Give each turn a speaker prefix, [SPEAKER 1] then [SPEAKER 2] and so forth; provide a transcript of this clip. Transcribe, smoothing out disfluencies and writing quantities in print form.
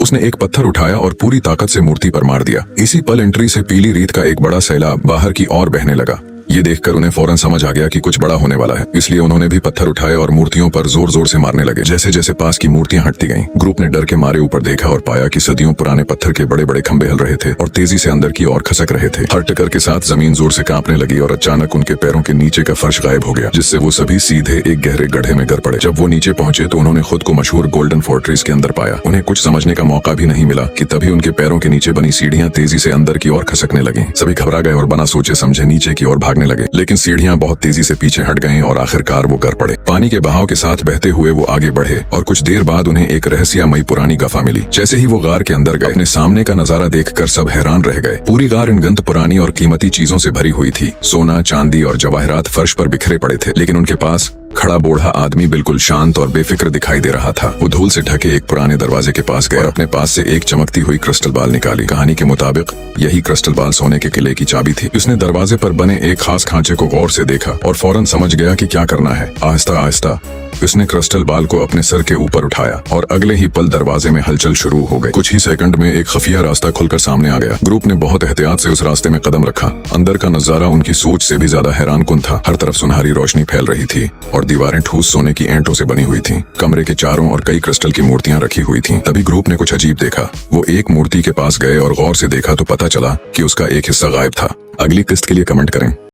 [SPEAKER 1] उसने एक पत्थर उठाया और पूरी ताकत से मूर्ति पर मार दिया। इसी पल एंट्री से पीली रेत का एक बड़ा सैलाब बाहर की ओर बहने लगा। ये देखकर उन्हें फौरन समझ आ गया कि कुछ बड़ा होने वाला है, इसलिए उन्होंने भी पत्थर उठाए और मूर्तियों पर जोर जोर से मारने लगे। जैसे जैसे पास की मूर्तियां हटती गईं, ग्रुप ने डर के मारे ऊपर देखा और पाया कि सदियों पुराने पत्थर के बड़े बड़े खंभे हिल रहे थे और तेजी से अंदर की ओर खसक रहे थे। हर टक्कर के साथ जमीन जोर से कांपने लगी और अचानक उनके पैरों के नीचे का फर्श गायब हो गया, जिससे वो सभी सीधे एक गहरे गड्ढे में गिर पड़े। जब वो नीचे पहुंचे तो उन्होंने खुद को मशहूर गोल्डन फोर्ट्रेस के अंदर पाया। उन्हें कुछ समझने का मौका भी नहीं मिला कि तभी उनके पैरों के नीचे बनी सीढ़ियां तेजी से अंदर की ओर खसकने लगी। सभी घबरा गए और बिना सोचे समझे नीचे की ओर भागने लगे, लेकिन सीढ़ियां बहुत तेजी से पीछे हट गईं और आखिरकार वो गिर पड़े। पानी के बहाव के साथ बहते हुए वो आगे बढ़े और कुछ देर बाद उन्हें एक रहस्यमयी पुरानी गुफा मिली। जैसे ही वो गार के अंदर गए, अपने सामने का नजारा देखकर सब हैरान रह गए। पूरी गार अनगिनत पुरानी और कीमती चीजों से भरी हुई थी। सोना, चांदी और जवाहरात फर्श पर बिखरे पड़े थे, लेकिन उनके पास खड़ा बूढ़ा आदमी बिल्कुल शांत और बेफिक्र दिखाई दे रहा था। वो धूल से ढके एक पुराने दरवाजे के पास गया और अपने पास से एक चमकती हुई क्रिस्टल बाल निकाली। कहानी के मुताबिक यही क्रिस्टल बाल सोने के किले की चाबी थी। उसने दरवाजे पर बने एक खास खांचे को गौर से देखा और फौरन समझ गया कि क्या करना है। आहिस्ता आहिस्ता उसने क्रिस्टल बाल को अपने सर के ऊपर उठाया और अगले ही पल दरवाजे में हलचल शुरू हो गई। कुछ ही सेकंड में एक खुफिया रास्ता खुलकर सामने आ गया। ग्रुप ने बहुत एहतियात से उस रास्ते में कदम रखा। अंदर का नजारा उनकी सोच से भी ज्यादा हैरानकुन था। हर तरफ सुनहरी रोशनी फैल रही थी और दीवारें ठोस सोने की ईंटों से बनी हुई थीं। कमरे के चारों ओर कई क्रिस्टल की मूर्तियां रखी हुई थीं। तभी ग्रुप ने कुछ अजीब देखा। वो एक मूर्ति के पास गए और गौर से देखा तो पता चला कि उसका एक हिस्सा गायब था। अगली किस्त के लिए कमेंट करें।